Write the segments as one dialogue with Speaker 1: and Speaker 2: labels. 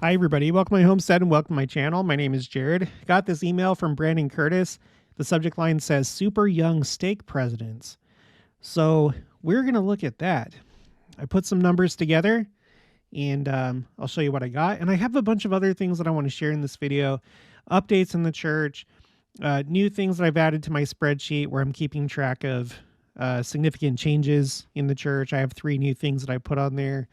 Speaker 1: Hi, everybody. Welcome to my homestead and welcome to my channel. My name is Jared. Got this email from Brandon Curtis. The subject line says super young stake presidents. So we're going to look at that. I put some numbers together and I'll show you what I got. And I have a bunch of other things that I want to share in this video. Updates in the church, new things that I've added to my spreadsheet where I'm keeping track of significant changes in the church. I have 3 new things that I put on there.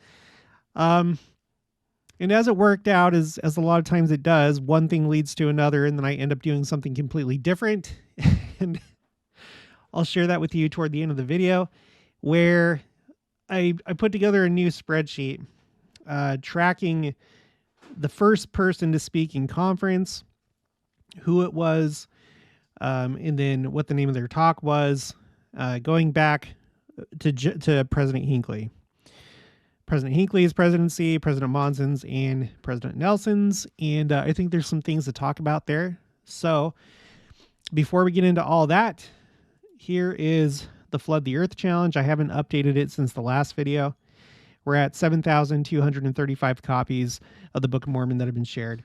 Speaker 1: And as it worked out, as a lot of times it does, one thing leads to another, and then I end up doing something completely different. And I'll share that with you toward the end of the video, where I put together a new spreadsheet tracking the first person to speak in conference, who it was, and then what the name of their talk was, going back to President Hinckley. President Hinckley's presidency, President Monson's, and President Nelson's. And I think there's some things to talk about there. So before we get into all that, here is the Flood the Earth Challenge. I haven't updated it since the last video. We're at 7,235 copies of the Book of Mormon that have been shared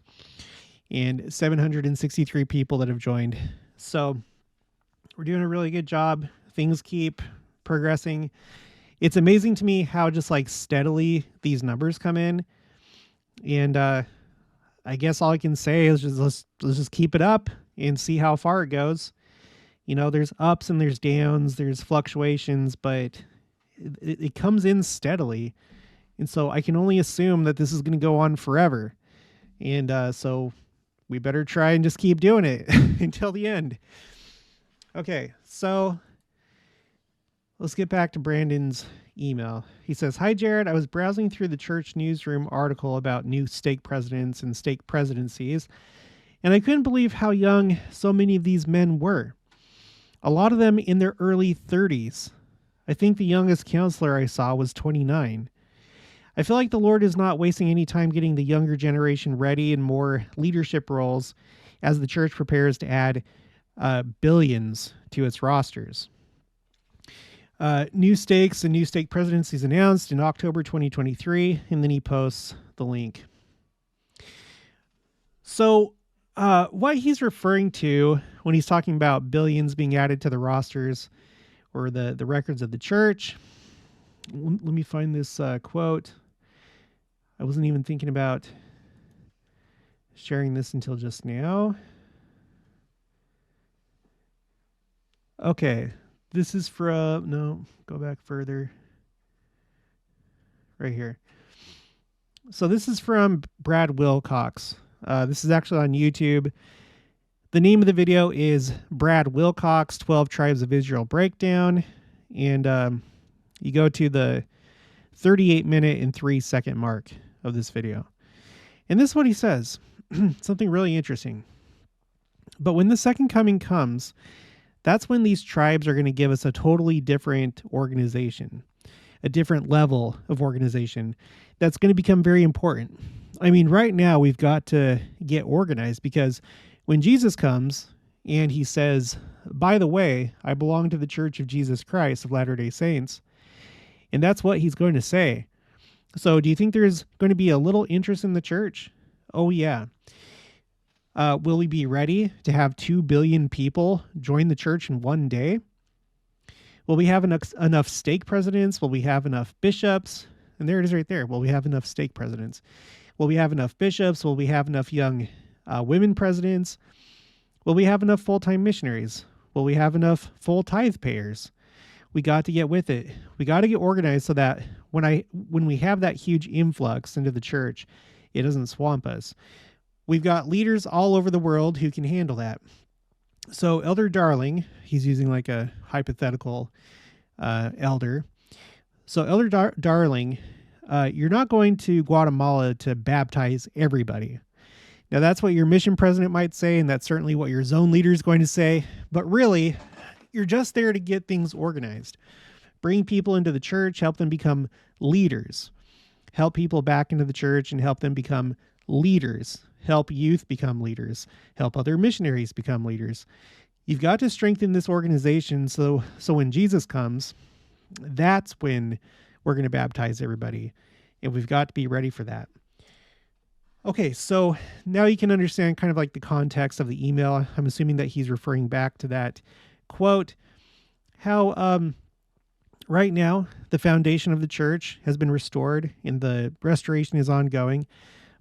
Speaker 1: and 763 people that have joined. So we're doing a really good job. Things keep progressing. It's amazing to me how just like steadily these numbers come in. And I guess all I can say is just let's just keep it up and see how far it goes. You know, there's ups and there's downs, there's fluctuations, but it comes in steadily. And so I can only assume that this is going to go on forever. And so we better try and just keep doing it until the end. Okay, so let's get back to Brandon's email. He says, "Hi, Jared. I was browsing through the church newsroom article about new stake presidents and stake presidencies, and I couldn't believe how young so many of these men were. A lot of them in their early 30s. I think the youngest counselor I saw was 29. I feel like the Lord is not wasting any time getting the younger generation ready in more leadership roles as the church prepares to add billions to its rosters. New stakes and new stake presidencies announced in October 2023, and then he posts the link. So what he's referring to when he's talking about billions being added to the rosters or the records of the church, let me find this quote. I wasn't even thinking about sharing this until just now. Okay. This is from, no, go back further. Right here. So this is from Brad Wilcox. This is actually on YouTube. The name of the video is Brad Wilcox, 12 Tribes of Israel Breakdown. And you go to the 38-minute and 3-second mark of this video. And this is what he says. Something really interesting. "But when the second coming comes, that's when these tribes are going to give us a totally different organization, a different level of organization that's going to become very important. I mean, right now we've got to get organized because when Jesus comes and he says, 'By the way, I belong to the Church of Jesus Christ of Latter-day Saints,' and that's what he's going to say. So do you think there's going to be a little interest in the church? Oh, yeah. Will we be ready to have 2 billion people join the church in one day? Will we have enough stake presidents? Will we have enough bishops?" And there it is right there. Will we have enough stake presidents? Will we have enough bishops? Will we have enough young women presidents? Will we have enough full-time missionaries? Will we have enough full tithe payers? We got to get with it. We got to get organized so that when we have that huge influx into the church, it doesn't swamp us. We've got leaders all over the world who can handle that. So Elder Darling, he's using like a hypothetical elder. So Elder Darling, you're not going to Guatemala to baptize everybody. Now that's what your mission president might say, and that's certainly what your zone leader is going to say. But really, you're just there to get things organized. Bring people into the church, help them become leaders. Help people back into the church and help them become leaders. Help youth become leaders. Help other missionaries become leaders. You've got to strengthen this organization so when Jesus comes, that's when we're going to baptize everybody. And we've got to be ready for that. Okay, so now you can understand kind of like the context of the email. I'm assuming that he's referring back to that quote, how right now the foundation of the church has been restored and the restoration is ongoing,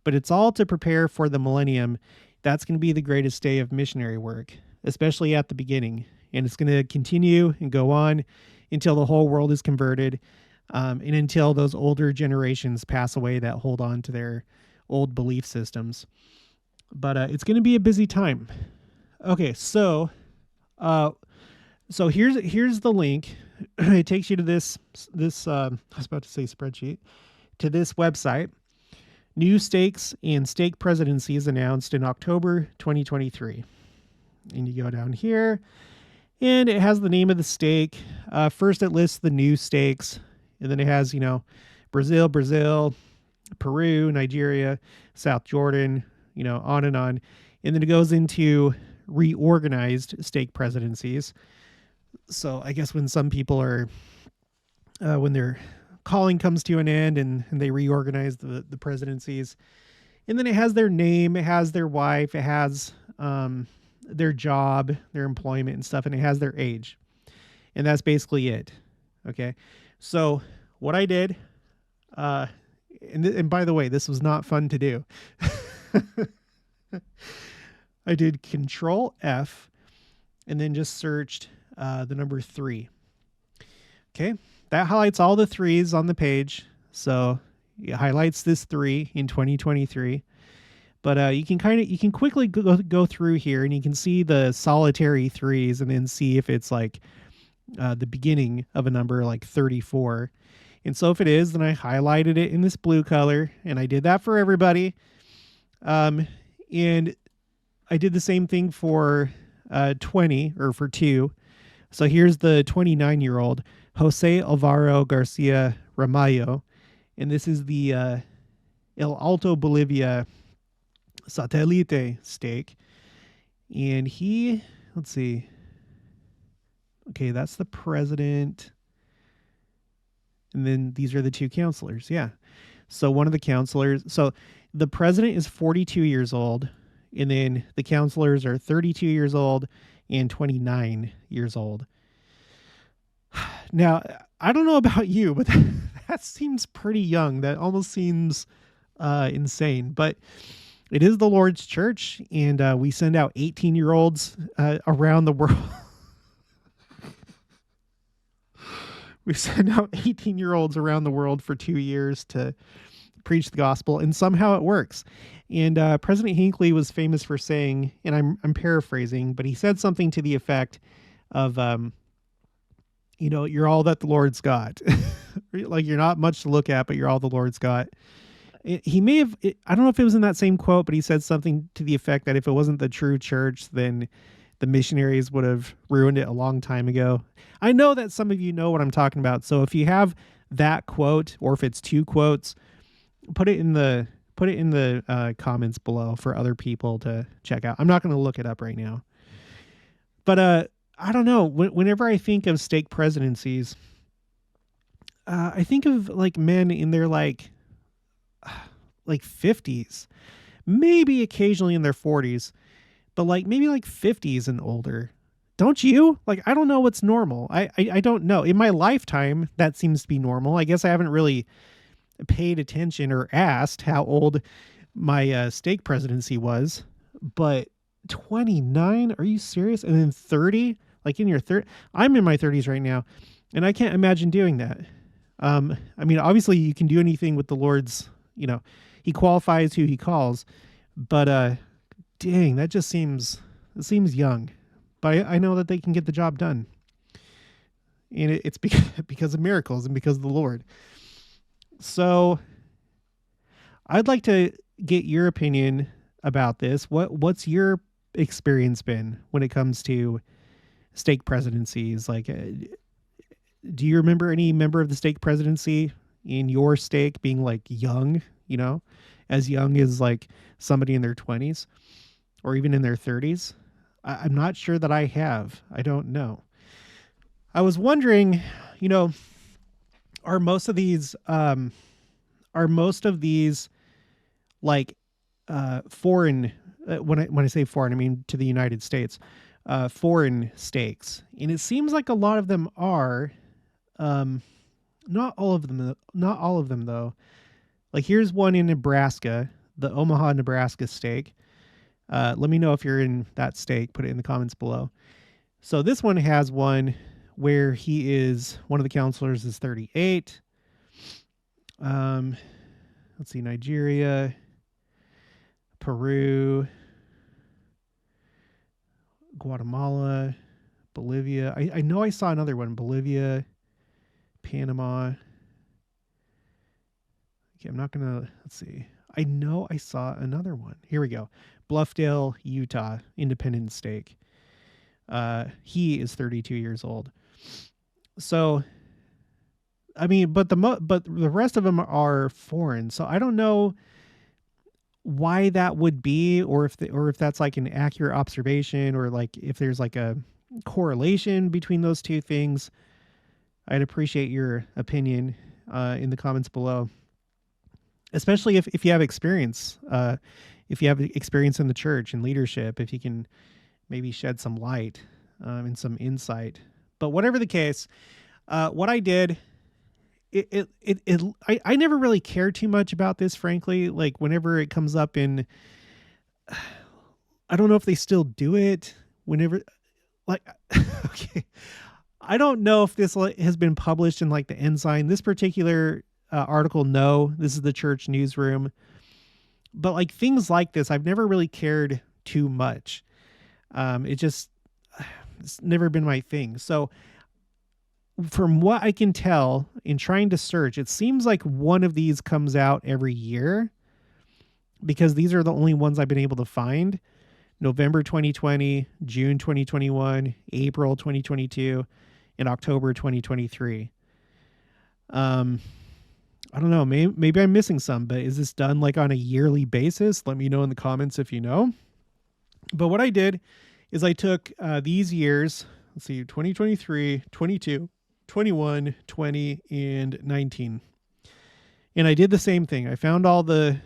Speaker 1: but it's all to prepare for the millennium. That's going to be the greatest day of missionary work, especially at the beginning. And it's going to continue and go on until the whole world is converted, and until those older generations pass away that hold on to their old belief systems. But it's going to be a busy time. Okay, uh, so here's the link. It takes you to this I was about to say spreadsheet, to this website. New stakes and stake presidencies announced in October 2023. And you go down here, and it has the name of the stake. First, it lists the new stakes, and then it has, Brazil, Peru, Nigeria, South Jordan, on and on. And then it goes into reorganized stake presidencies. So I guess when some people are, when their calling comes to an end and they reorganize the presidencies, and then it has their name, it has their wife, it has their job, their employment and stuff, and it has their age. And that's basically it. Okay. So what I did, and by the way, this was not fun to do. I did Control F and then just searched the number 3. Okay. That highlights all the 3s on the page. So it highlights this 3 in 2023. But you can quickly go through here and you can see the solitary 3s and then see if it's like the beginning of a number like 34. And so if it is, then I highlighted it in this blue color, and I did that for everybody. And I did the same thing for 20, or for 2. So here's the 29-year-old Jose Alvaro Garcia Ramallo, and this is the El Alto Bolivia Satellite stake. And he, let's see. Okay, that's the president. And then these are the 2 counselors. Yeah. So one of the counselors, so the president is 42 years old, and then the counselors are 32 years old and 29 years old. Now, I don't know about you, but that seems pretty young. That almost seems insane. But it is the Lord's church, and we send out 18-year-olds around the world. We send out 18-year-olds around the world for 2 years to preach the gospel, and somehow it works. And President Hinckley was famous for saying, and I'm paraphrasing, but he said something to the effect of, you're all that the Lord's got. Like, you're not much to look at, but you're all the Lord's got. He may have, I don't know if it was in that same quote, but he said something to the effect that if it wasn't the true church, then the missionaries would have ruined it a long time ago. I know that some of you know what I'm talking about. So if you have that quote, or if it's 2 quotes, put it in the comments below for other people to check out. I'm not going to look it up right now. But I don't know. Whenever I think of stake presidencies, I think of like men in their like 50s, maybe occasionally in their 40s, but like maybe like 50s and older. Don't you? Like, I don't know what's normal. I don't know. In my lifetime, that seems to be normal. I guess I haven't really paid attention or asked how old my stake presidency was, but 29? Are you serious? And then 30? Like in your 30? I'm in my 30s right now, and I can't imagine doing that. I mean, obviously you can do anything with the Lord's, he qualifies who he calls, but dang, that just seems young. But I know that they can get the job done. And it's because of miracles and because of the Lord. So I'd like to get your opinion about this. What's your experience been when it comes to stake presidencies? Like, do you remember any member of the stake presidency in your stake being like young, as young as like somebody in their 20s or even in their 30s? I'm not sure that I have. I don't know. I was wondering, are most of these like foreign, when I say foreign, I mean to the United States, foreign stakes. And it seems like a lot of them are, not all of them though. Like here's one in Nebraska, the Omaha, Nebraska stake. Let me know if you're in that stake. Put it in the comments below. So this one has one where one of the counselors is 38. Let's see, Nigeria, Peru, Guatemala, Bolivia. I know I saw another one. Bolivia, Panama. Okay, I'm not going to, let's see. I know I saw another one. Here we go. Bluffdale, Utah, independent stake. He is 32 years old. So, I mean, but the rest of them are foreign. So I don't know why that would be, or if that's like an accurate observation, or like if there's like a correlation between those two things. I'd appreciate your opinion in the comments below, especially if you have experience. If you have experience in the church and leadership, if you can maybe shed some light and some insight. But whatever the case, what I did, I never really cared too much about this, frankly. Like whenever it comes up in, I don't know if they still do it whenever, like, okay. I don't know if this has been published in like the Ensign. This particular article, no, this is the church newsroom. But like things like this, I've never really cared too much. It's never been my thing. So from what I can tell in trying to search, it seems like one of these comes out every year, because these are the only ones I've been able to find. November 2020, June 2021, April 2022, and October 2023. I don't know, maybe I'm missing some, but is this done like on a yearly basis? Let me know in the comments if you know. But what I did is I took these years, let's see, 2023, 22, 21, 20, and 19. And I did the same thing. I found all the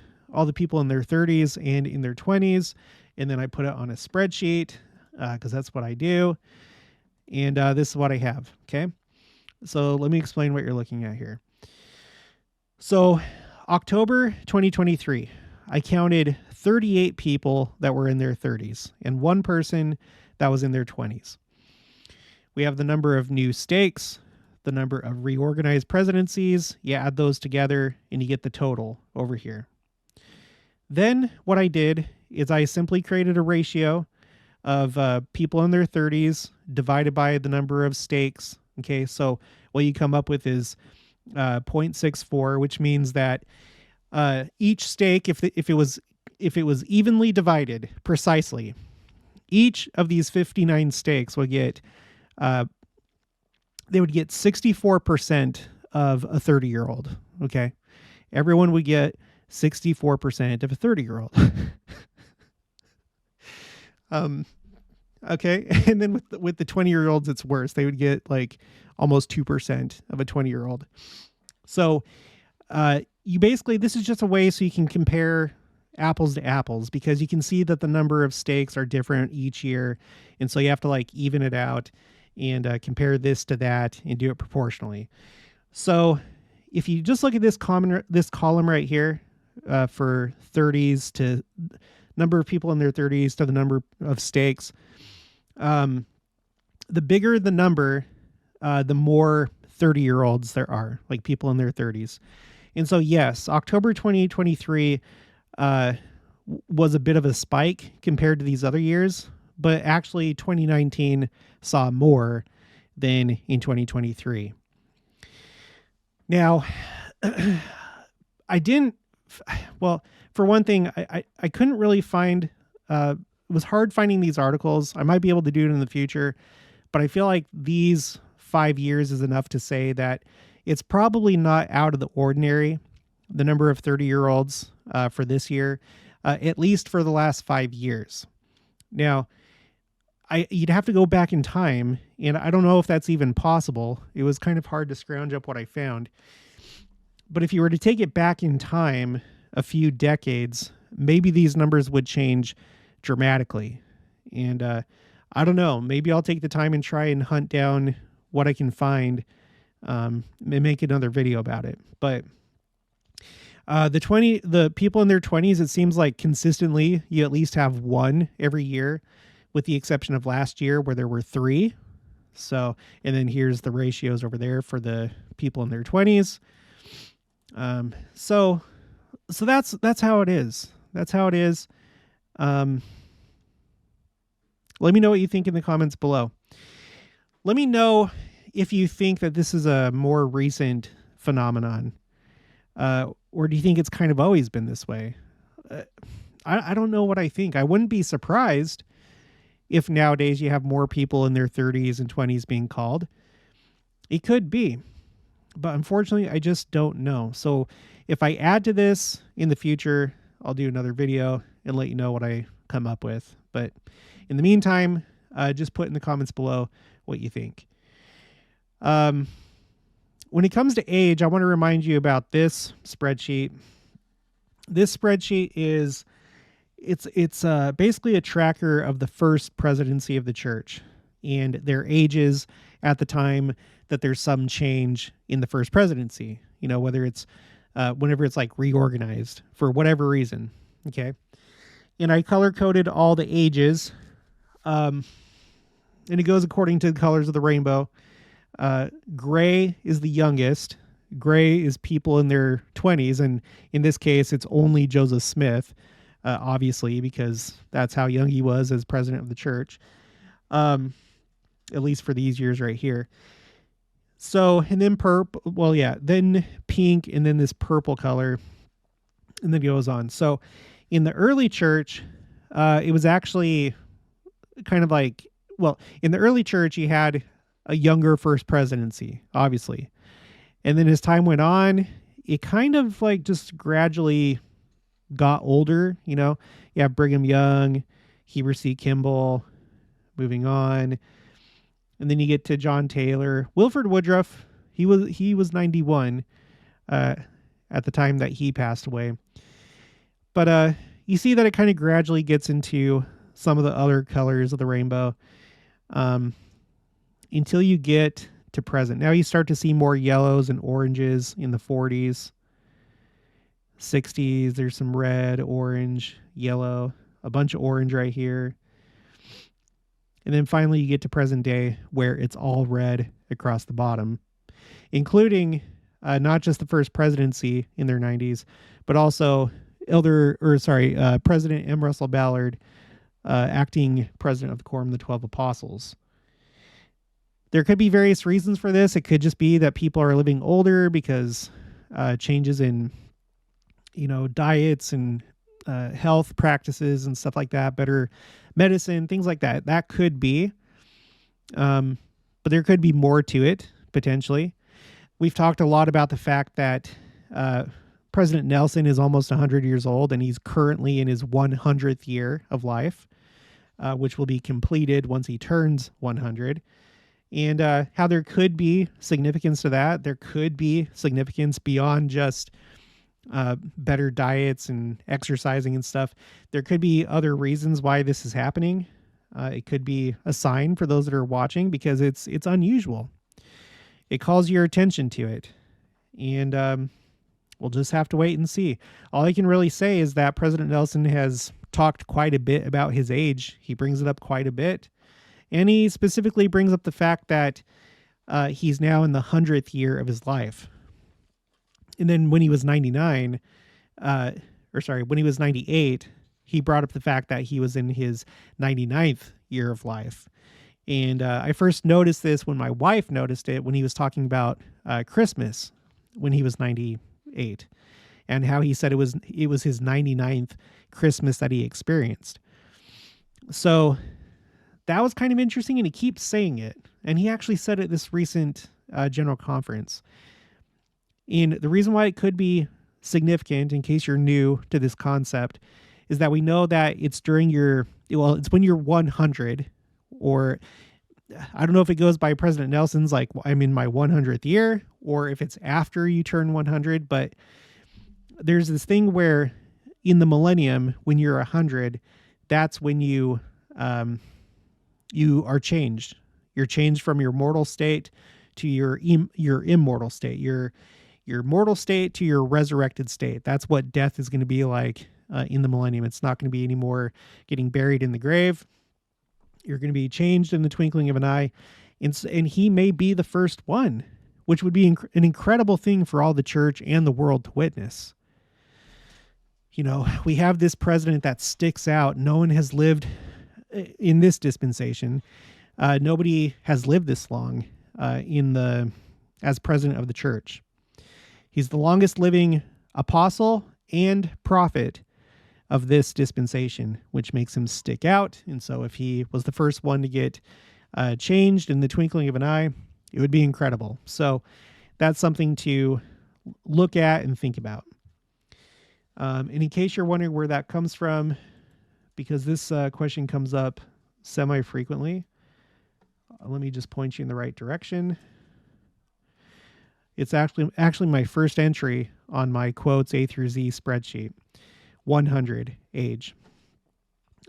Speaker 1: people in their 30s and in their 20s, and then I put it on a spreadsheet because that's what I do. And this is what I have, okay? So let me explain what you're looking at here. So October 2023, I counted 38 people that were in their 30s and one person that was in their 20s. We have the number of new stakes, the number of reorganized presidencies. You add those together and you get the total over here. Then what I did is I simply created a ratio of people in their 30s divided by the number of stakes. Okay, so what you come up with is 0.64, which means that each stake, if it was evenly divided precisely, each of these 59 stakes would get they would get 64% of a 30-year-old. Okay, everyone would get 64% of a 30-year-old. Okay, and then with the 20-year-olds, it's worse. They would get like almost 2% of a 20-year-old. So you basically, this is just a way so you can compare apples to apples, because you can see that the number of stakes are different each year. And so you have to like even it out and compare this to that and do it proportionally. So if you just look at this column right here for 30s to number of people in their 30s to the number of stakes, the bigger the number, the more 30-year-olds there are, like people in their 30s. And so, yes, October 2023 was a bit of a spike compared to these other years, but actually 2019 saw more than in 2023. Now, for one thing, I couldn't really find, it was hard finding these articles. I might be able to do it in the future, but I feel like these 5 years is enough to say that it's probably not out of the ordinary, the number of 30-year-olds for this year, at least for the last 5 years. Now, you'd have to go back in time, and I don't know if that's even possible. It was kind of hard to scrounge up what I found. But if you were to take it back in time a few decades, maybe these numbers would change dramatically. And I don't know. Maybe I'll take the time and try and hunt down what I can find and make another video about it. But the people in their 20s, it seems like consistently you at least have one every year, with the exception of last year where there were 3. So, and then here's the ratios over there for the people in their 20s. So that's how it is. That's how it is. Let me know what you think in the comments below. Let me know if you think that this is a more recent phenomenon, or do you think it's kind of always been this way? I don't know what I think. I wouldn't be surprised if nowadays you have more people in their 30s and 20s being called. It could be, but unfortunately, I just don't know. So if I add to this in the future, I'll do another video and let you know what I come up with. But in the meantime, just put in the comments below what you think. When it comes to age, I want to remind you about this spreadsheet. This spreadsheet is it's basically a tracker of the first presidency of the church and their ages at the time that there's some change in the first presidency. You know, whether it's whenever it's like reorganized for whatever reason. Okay, and I color coded all the ages, and it goes according to the colors of the rainbow. Gray is the youngest. Gray is people in their 20s, and in this case, it's only Joseph Smith. Obviously, because that's how young he was as president of the church, at least for these years right here. So, and then then pink, and then this purple color, and then it goes on. So in the early church, it was actually kind of like, in the early church, you had a younger first presidency, obviously. And then as time went on, it kind of like just gradually got older, you know. You have Brigham Young, Heber C. Kimball, moving on. And then you get to John Taylor. Wilford Woodruff, he was 91 at the time that he passed away. But you see that it kind of gradually gets into some of the other colors of the rainbow until you get to present. Now you start to see more yellows and oranges in the 40s. 60s, there's some red, orange, yellow, a bunch of orange right here. And then finally you get to present day where it's all red across the bottom, including not just the first presidency in their 90s, but also President M. Russell Ballard, acting president of the Quorum of the 12 Apostles. There could be various reasons for this. It could just be that people are living older because changes in diets and health practices and stuff like that, better medicine, things like that. That could be, but there could be more to it, potentially. We've talked a lot about the fact that President Nelson is almost 100 years old, and he's currently in his 100th year of life, which will be completed once he turns 100. And how there could be significance to that. There could be significance beyond just better diets and exercising and stuff. There could be other reasons why this is happening. It could be a sign for those that are watching because it's unusual. It calls your attention to it. And we'll just have to wait and see. All I can really say is that President Nelson has talked quite a bit about his age. He brings it up quite a bit. And he specifically brings up the fact that he's now in the 100th year of his life. And then when he was 98, he brought up the fact that he was in his 99th year of life. And I first noticed this when my wife noticed it when he was talking about Christmas when he was 98, and how he said it was his 99th Christmas that he experienced. So that was kind of interesting, and he keeps saying it. And he actually said it this recent general conference. And the reason why it could be significant, in case you're new to this concept, is that we know that it's it's when you're 100, or I don't know if it goes by President Nelson's, like, I'm in my 100th year, or if it's after you turn 100, but there's this thing where in the millennium, when you're 100, that's when you are changed. You're changed from your mortal state to your immortal state. Your mortal state to your resurrected state. That's what death is going to be like in the millennium. It's not going to be any more getting buried in the grave. You're going to be changed in the twinkling of an eye. And he may be the first one, which would be an incredible thing for all the church and the world to witness. You know, we have this president that sticks out. No one has lived in this dispensation. Nobody has lived this long as president of the church. He's the longest living apostle and prophet of this dispensation, which makes him stick out. And so if he was the first one to get changed in the twinkling of an eye, it would be incredible. So that's something to look at and think about. And in case you're wondering where that comes from, because this question comes up semi-frequently, let me just point you in the right direction. It's actually my first entry on my quotes A through Z spreadsheet. 100 age.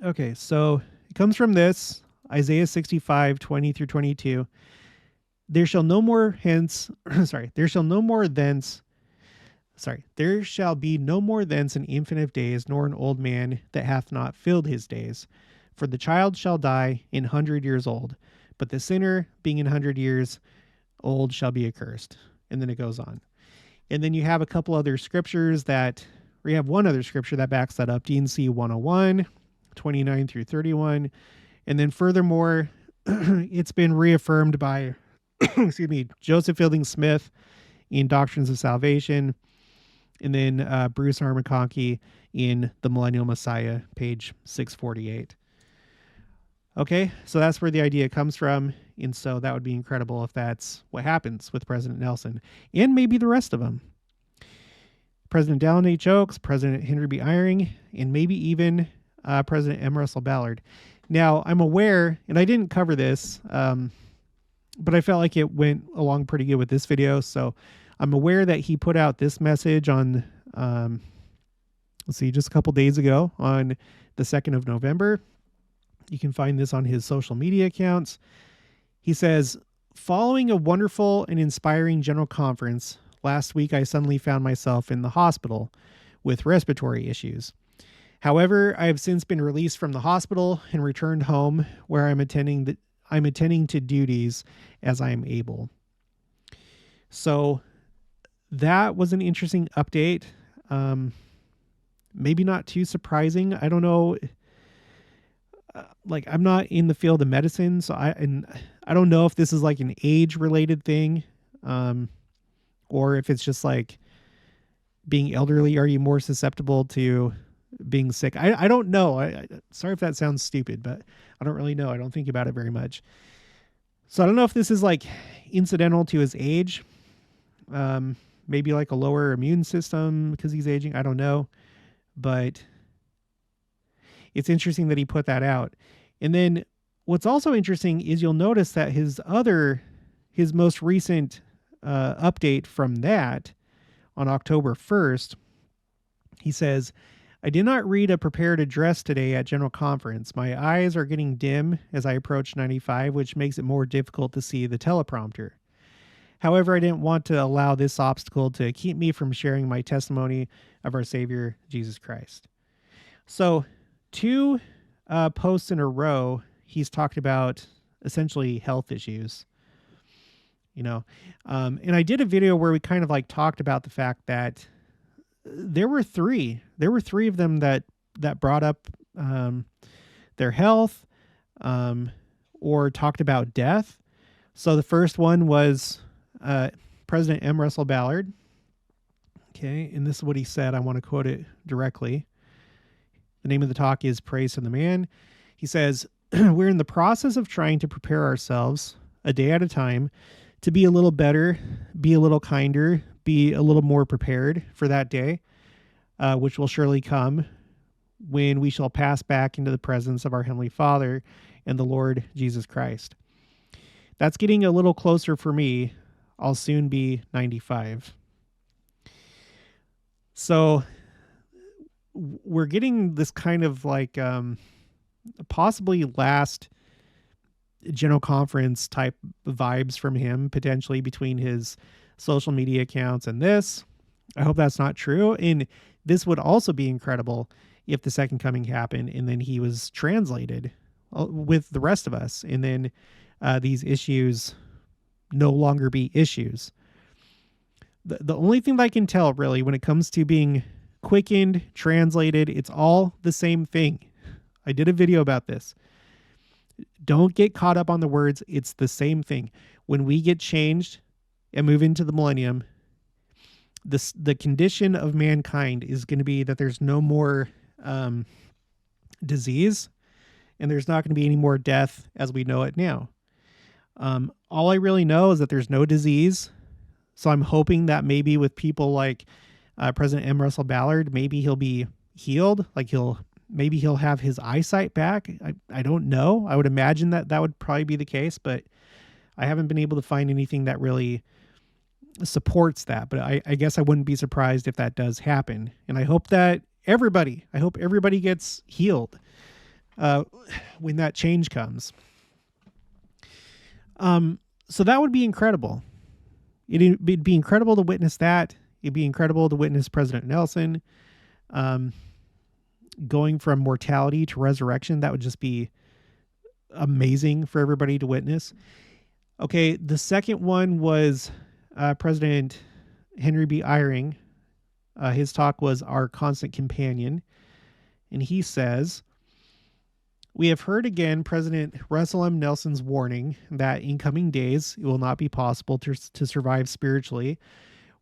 Speaker 1: Okay, so it comes from this, Isaiah 65, 20 through 22. There shall be no more thence an infant of days, nor an old man that hath not filled his days. For the child shall die 100 years old, but the sinner being 100 years old shall be accursed. And then it goes on. And then you have a couple other scriptures we have one other scripture that backs that up, D&C 101, 29 through 31. And then furthermore, it's been reaffirmed by, Joseph Fielding Smith in Doctrines of Salvation, and then Bruce R. McConkie in The Millennial Messiah, page 648. Okay, so that's where the idea comes from. And so that would be incredible if that's what happens with President Nelson and maybe the rest of them. President Dallin H. Oaks, President Henry B. Eyring, and maybe even President M. Russell Ballard. Now, I'm aware, and I didn't cover this, but I felt like it went along pretty good with this video. So I'm aware that he put out this message on, just a couple days ago on the 2nd of November. You can find this on his social media accounts. He says, following a wonderful and inspiring general conference, last week I suddenly found myself in the hospital with respiratory issues. However, I have since been released from the hospital and returned home, where I'm attending to duties as I am able. So that was an interesting update. Maybe not too surprising. I don't know. I'm not in the field of medicine, so I don't know if this is like an age-related thing, or if it's just like being elderly. Are you more susceptible to being sick? I don't know. Sorry if that sounds stupid, but I don't really know. I don't think about it very much. So I don't know if this is like incidental to his age. Maybe like a lower immune system because he's aging. I don't know. But it's interesting that he put that out. And then what's also interesting is you'll notice that his most recent update from that on October 1st, he says, I did not read a prepared address today at General Conference. My eyes are getting dim as I approach 95, which makes it more difficult to see the teleprompter. However, I didn't want to allow this obstacle to keep me from sharing my testimony of our Savior, Jesus Christ. So 2 posts in a row, he's talked about essentially health issues, and I did a video where we kind of like talked about the fact that there were three of them that brought up their health, or talked about death. So the first one was President M. Russell Ballard. Okay. And this is what he said. I want to quote it directly. The name of the talk is Praise to the Man. He says, we're in the process of trying to prepare ourselves a day at a time to be a little better, be a little kinder, be a little more prepared for that day, which will surely come when we shall pass back into the presence of our Heavenly Father and the Lord Jesus Christ. That's getting a little closer for me. I'll soon be 95. So we're getting this kind of like possibly last general conference type vibes from him, potentially between his social media accounts and this. I hope that's not true. And this would also be incredible if the second coming happened and then he was translated with the rest of us, and then these issues no longer be issues. The only thing that I can tell really when it comes to being quickened, translated, it's all the same thing. I did a video about this. Don't get caught up on the words. It's the same thing. When we get changed and move into the millennium, the condition of mankind is going to be that there's no more disease, and there's not going to be any more death as we know it now. All I really know is that there's no disease. So I'm hoping that maybe with people like President M. Russell Ballard, maybe he'll be healed. Like maybe he'll have his eyesight back. I don't know. I would imagine that would probably be the case, but I haven't been able to find anything that really supports that. But I guess I wouldn't be surprised if that does happen. And I hope that everybody gets healed when that change comes. So that would be incredible. It'd be incredible to witness that. It'd be incredible to witness President Nelson going from mortality to resurrection. That would just be amazing for everybody to witness. Okay, the second one was President Henry B. Eyring. His talk was Our Constant Companion. And he says, "We have heard again President Russell M. Nelson's warning that in coming days it will not be possible to survive spiritually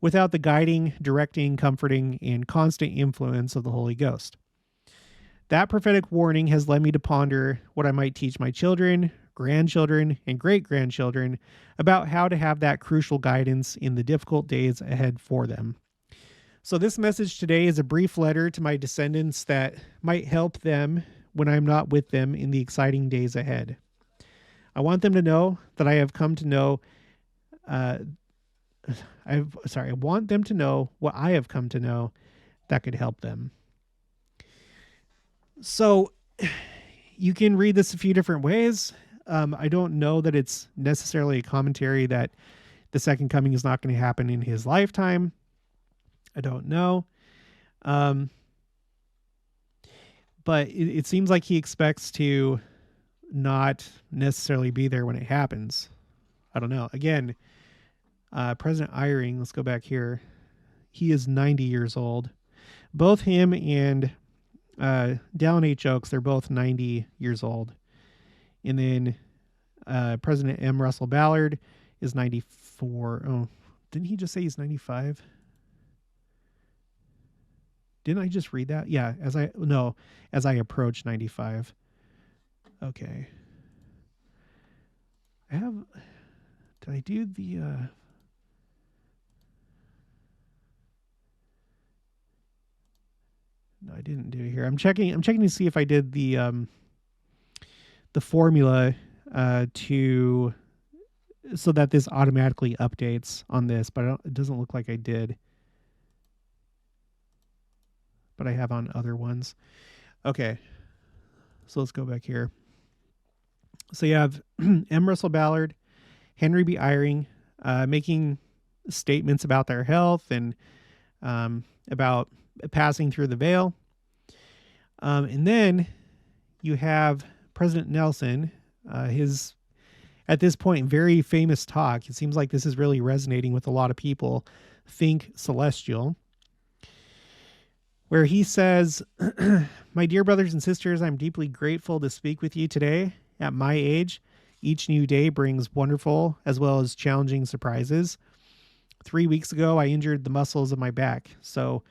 Speaker 1: without the guiding, directing, comforting, and constant influence of the Holy Ghost. That prophetic warning has led me to ponder what I might teach my children, grandchildren, and great-grandchildren about how to have that crucial guidance in the difficult days ahead for them." So this message today is a brief letter to my descendants that might help them when I'm not with them in the exciting days ahead. I want them to know that I have come to know, I want them to know what I have come to know that could help them. So you can read this a few different ways. I don't know that it's necessarily a commentary that the second coming is not going to happen in his lifetime. I don't know. But it seems like he expects to not necessarily be there when it happens. I don't know. Again, President Eyring, let's go back here. He is 90 years old. Both him and Dallin H. Oaks, they're both 90 years old. And then President M. Russell Ballard is 94. Oh, didn't he just say he's 95? Didn't I just read that? Yeah, as I approach 95. Okay. Did I do the no, I didn't do it here. I'm checking to see if I did the formula so that this automatically updates on this, but it doesn't look like I did. But I have on other ones. Okay. So let's go back here. So you have M. Russell Ballard, Henry B. Eyring, making statements about their health and about passing through the veil. And then you have President Nelson, his, at this point, very famous talk. It seems like this is really resonating with a lot of people. Think celestial. Where he says, "My dear brothers and sisters, I'm deeply grateful to speak with you today. At my age, each new day brings wonderful as well as challenging surprises. 3 weeks ago, I injured the muscles of my back. So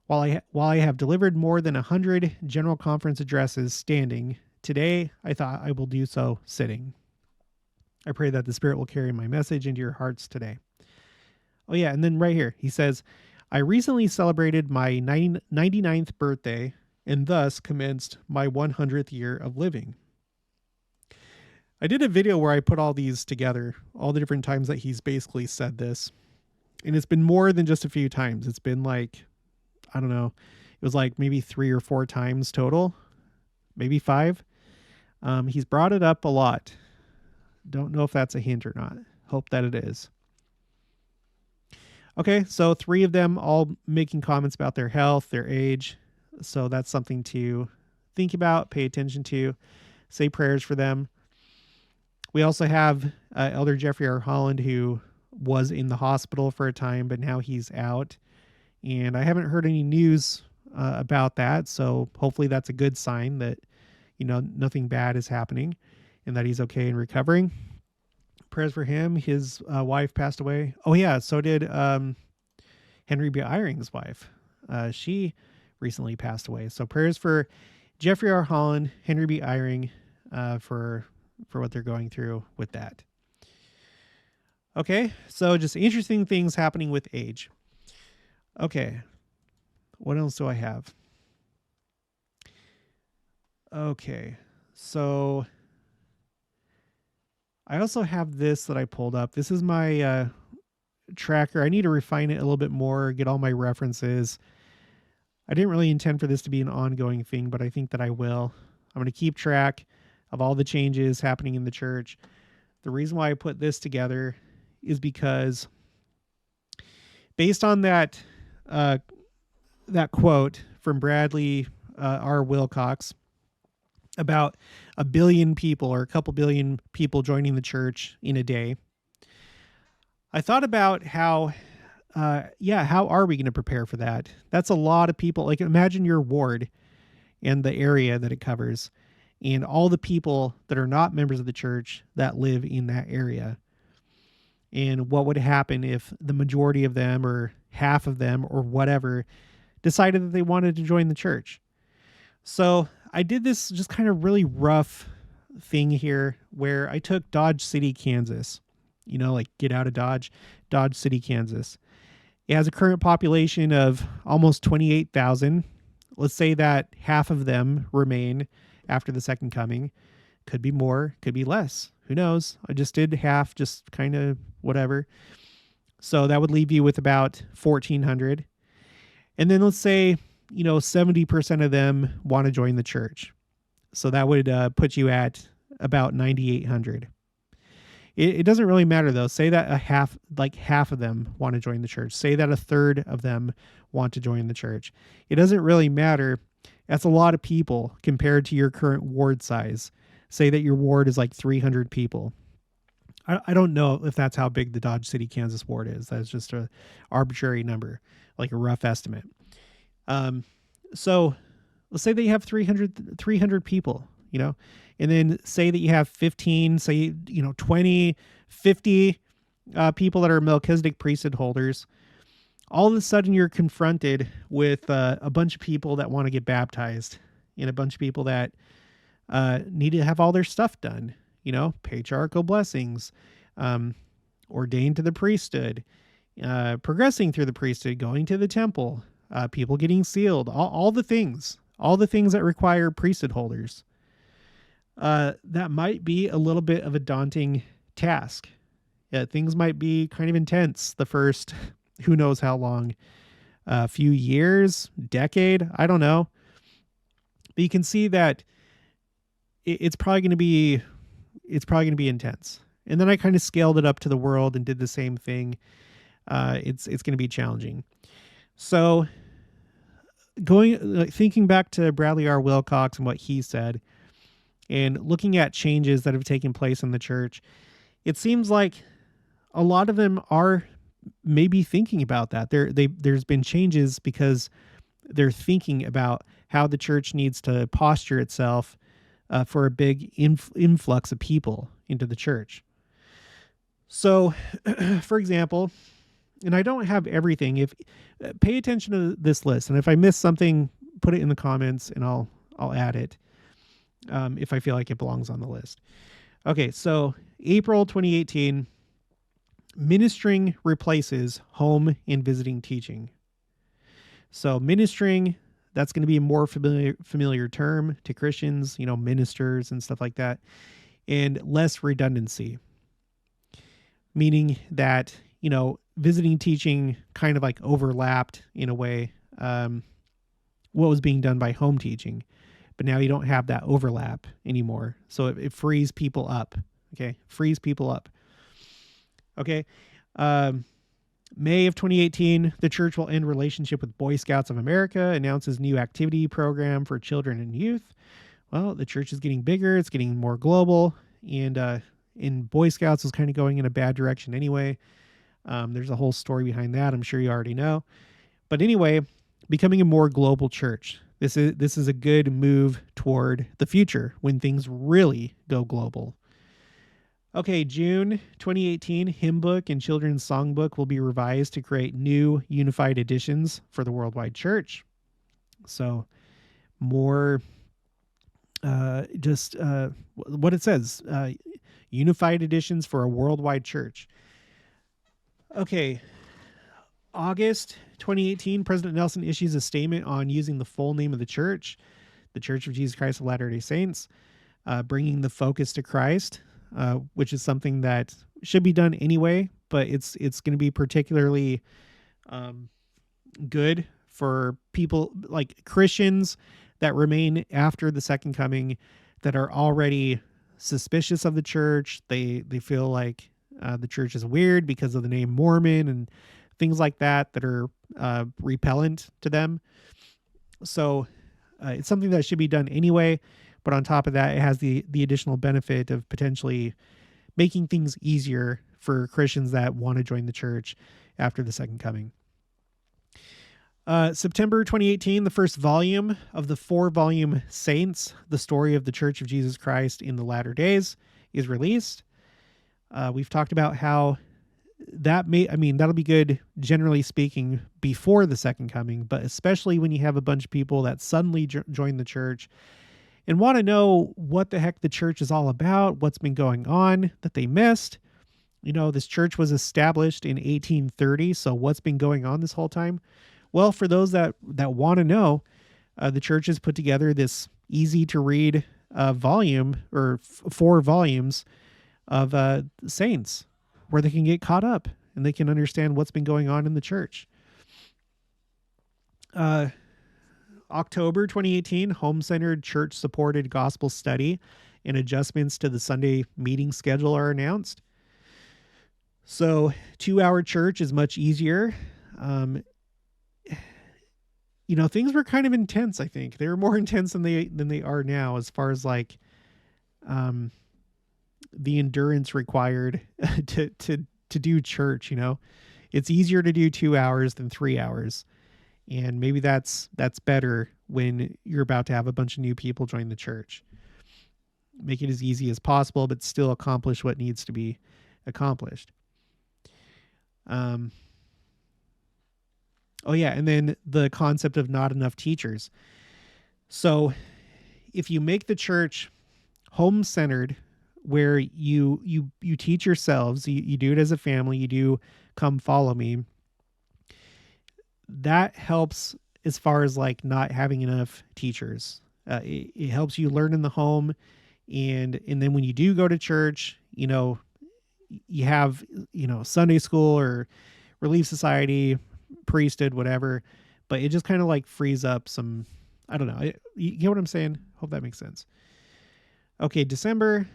Speaker 1: while I have delivered more than 100 general conference addresses standing, today I thought I will do so sitting. I pray that the Spirit will carry my message into your hearts today." Oh yeah, and then right here, he says, "I recently celebrated my 99th birthday and thus commenced my 100th year of living." I did a video where I put all these together, all the different times that he's basically said this. And it's been more than just a few times. It's been like, I don't know, was like maybe 3 or 4 times total, maybe 5. He's brought it up a lot. Don't know if that's a hint or not. Hope that it is. Okay, so 3 of them all making comments about their health, their age. So that's something to think about, pay attention to, say prayers for them. We also have Elder Jeffrey R. Holland, who was in the hospital for a time, but now he's out. And I haven't heard any news about that. So hopefully that's a good sign that, nothing bad is happening and that he's okay and recovering. Prayers for him. His wife passed away. Oh, yeah. So did Henry B. Eyring's wife. She recently passed away. So prayers for Jeffrey R. Holland, Henry B. Eyring, for what they're going through with that. Okay, so just interesting things happening with age. Okay, what else do I have? Okay, so I also have this that I pulled up. This is my tracker. I need to refine it a little bit more, get all my references. I didn't really intend for this to be an ongoing thing, but I think that I will. I'm going to keep track of all the changes happening in the church. The reason why I put this together is because based on that quote from Bradley R. Wilcox about 1 billion people or a couple billion people joining the church in a day, I thought about how are we going to prepare for that? That's a lot of people. Like, imagine your ward and the area that it covers and all the people that are not members of the church that live in that area. And what would happen if the majority of them or half of them or whatever decided that they wanted to join the church? So I did this just kind of really rough thing here where I took Dodge City, Kansas, like get out of Dodge City, Kansas. It has a current population of almost 28,000. Let's say that half of them remain after the second coming. Could be more, could be less. Who knows? I just did half, just kind of whatever. So that would leave you with about 1,400. And then let's say, 70% of them want to join the church. So that would put you at about 9,800. It doesn't really matter though. Say that half of them want to join the church. Say that a third of them want to join the church. It doesn't really matter. That's a lot of people compared to your current ward size. Say that your ward is like 300 people. I don't know if that's how big the Dodge City, Kansas ward is. That's just an arbitrary number, like a rough estimate. So let's say that you have 300 people, and then say that you have 15, say, 20, 50 people that are Melchizedek priesthood holders. All of a sudden you're confronted with a bunch of people that want to get baptized and a bunch of people that need to have all their stuff done, patriarchal blessings, ordained to the priesthood, progressing through the priesthood, going to the temple, people getting sealed, all the things that require priesthood holders. That might be a little bit of a daunting task. Things might be kind of intense the first, who knows how long, a few years, decade, I don't know. But you can see that it's probably going to be intense. And then I kind of scaled it up to the world and did the same thing. It's going to be challenging. So thinking back to Bradley R. Wilcox and what he said, and looking at changes that have taken place in the church, it seems like a lot of them are maybe thinking about that. There's been changes because they're thinking about how the church needs to posture itself for a big influx of people into the church. So, for example, and I don't have everything. If pay attention to this list, and if I miss something, put it in the comments, and I'll add it if I feel like it belongs on the list. Okay, so April 2018, ministering replaces home and visiting teaching. So ministering, that's going to be a more familiar term to Christians, ministers and stuff like that, and less redundancy, meaning that, visiting teaching kind of like overlapped in a way what was being done by home teaching. But now you don't have that overlap anymore. So it frees people up. Okay. Frees people up. Okay. May of 2018, the church will end relationship with Boy Scouts of America, announces new activity program for children and youth. Well, the church is getting bigger. It's getting more global. And in Boy Scouts is kind of going in a bad direction anyway. There's a whole story behind that. I'm sure you already know. But anyway, becoming a more global church. This is a good move toward the future when things really go global. Okay, June 2018, hymn book and children's songbook will be revised to create new unified editions for the worldwide church. So more what it says, unified editions for a worldwide church. Okay, August 2018, President Nelson issues a statement on using the full name of the Church of Jesus Christ of Latter-day Saints, bringing the focus to Christ. Which is something that should be done anyway, but it's going to be particularly good for people like Christians that remain after the second coming that are already suspicious of the church. They feel like the church is weird because of the name Mormon and things like that are repellent to them. So it's something that should be done anyway. But on top of that, it has the additional benefit of potentially making things easier for Christians that want to join the church after the second coming. September 2018, the first volume of the 4-volume Saints, the story of the Church of Jesus Christ in the Latter Days, is released. We've talked about how that'll be good, generally speaking, before the second coming, but especially when you have a bunch of people that suddenly join the church and want to know what the heck the church is all about, what's been going on that they missed. You know, this church was established in 1830, so what's been going on this whole time? Well, for those that want to know, the church has put together this easy-to-read volume, or 4 volumes of saints, where they can get caught up and they can understand what's been going on in the church. October 2018, home-centered, church-supported gospel study and adjustments to the Sunday meeting schedule are announced. So 2-hour church is much easier. Things were kind of intense, I think. They were more intense than they are now as far as like the endurance required to do church, It's easier to do 2 hours than 3 hours. And maybe that's better when you're about to have a bunch of new people join the church. Make it as easy as possible, but still accomplish what needs to be accomplished. And then the concept of not enough teachers. So if you make the church home-centered, where you teach yourselves, you do it as a family, you do come follow me, that helps as far as like not having enough teachers. It helps you learn in the home. And then when you do go to church, you have, Sunday school or Relief Society, priesthood, whatever, but it just kind of like frees up some, I don't know. You get what I'm saying? Hope that makes sense. Okay. December,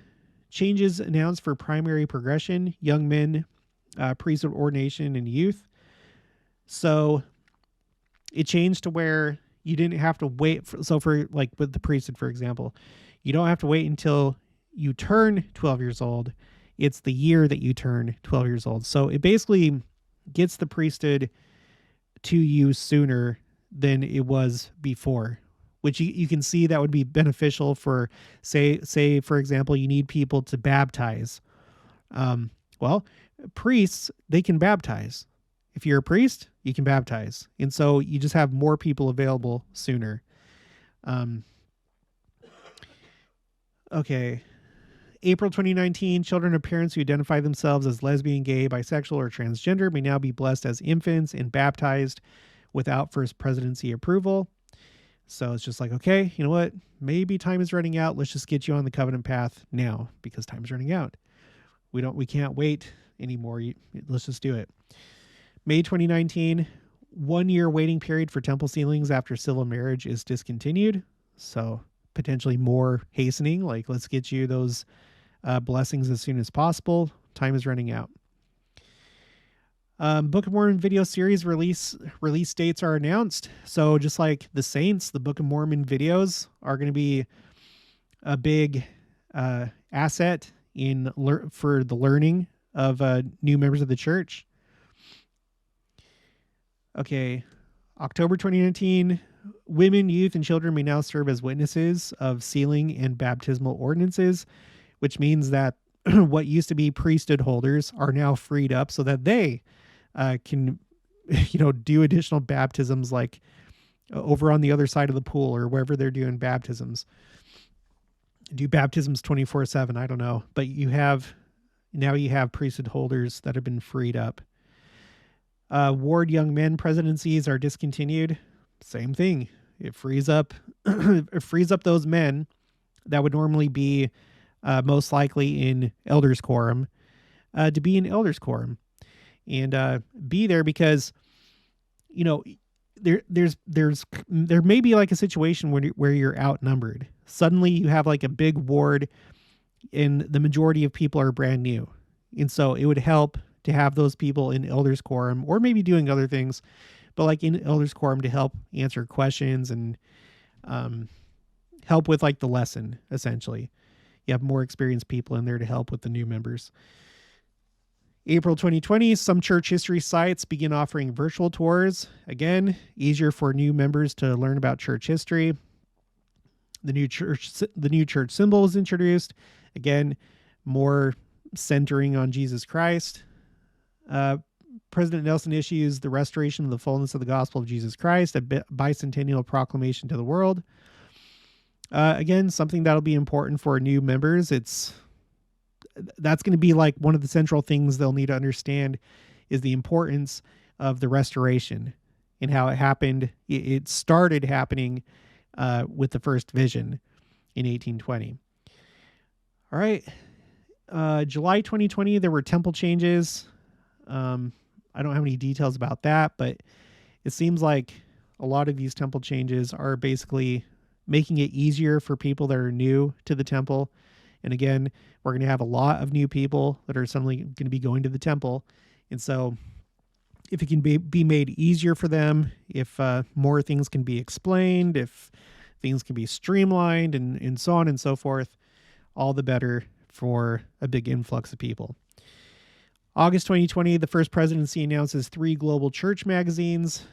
Speaker 1: changes announced for primary progression, young men, priesthood ordination, and youth. So it changed to where you didn't have to wait. For like with the priesthood, for example, you don't have to wait until you turn 12 years old. It's the year that you turn 12 years old. So it basically gets the priesthood to you sooner than it was before, which you can see that would be beneficial for, say, for example, you need people to baptize. Well, priests, they can baptize. If you're a priest, you can baptize. And so you just have more people available sooner. Okay. April 2019, children of parents who identify themselves as lesbian, gay, bisexual, or transgender may now be blessed as infants and baptized without First Presidency approval. So it's just like, okay, you know what? Maybe time is running out. Let's just get you on the covenant path now because time is running out. We can't wait anymore. Let's just do it. May 2019, 1-year waiting period for temple sealings after civil marriage is discontinued. So potentially more hastening, like let's get you those blessings as soon as possible. Time is running out. Book of Mormon video series release dates are announced. So just like the Saints, the Book of Mormon videos are going to be a big asset for the learning of new members of the church. Okay, October 2019, women, youth, and children may now serve as witnesses of sealing and baptismal ordinances, which means that what used to be priesthood holders are now freed up so that they can, do additional baptisms, like over on the other side of the pool or wherever they're doing baptisms. Do baptisms 24/7. I don't know, but you have priesthood holders that have been freed up. Ward young men presidencies are discontinued. Same thing. It frees up those men that would normally be most likely in elders quorum to be in elders quorum and be there, because there may be like a situation where you're outnumbered. Suddenly you have like a big ward and the majority of people are brand new. And so it would help to have those people in elders quorum, or maybe doing other things, but like in elders quorum to help answer questions and help with like the lesson. Essentially, you have more experienced people in there to help with the new members. April 2020, some church history sites begin offering virtual tours. Again, easier for new members to learn about church history. The new church symbol is introduced. Again, more centering on Jesus Christ. President Nelson issues the restoration of the fullness of the gospel of Jesus Christ, a bicentennial proclamation to the world. Again, something that'll be important for new members. That's going to be like one of the central things they'll need to understand is the importance of the restoration and how it happened. It started happening with the first vision in 1820. All right. July 2020, there were temple changes. I don't have any details about that, but it seems like a lot of these temple changes are basically making it easier for people that are new to the temple. And again, we're going to have a lot of new people that are suddenly going to be going to the temple. And so if it can be made easier for them, if more things can be explained, if things can be streamlined and so on and so forth, all the better for a big influx of people. August 2020, the First Presidency announces 3 global church magazines,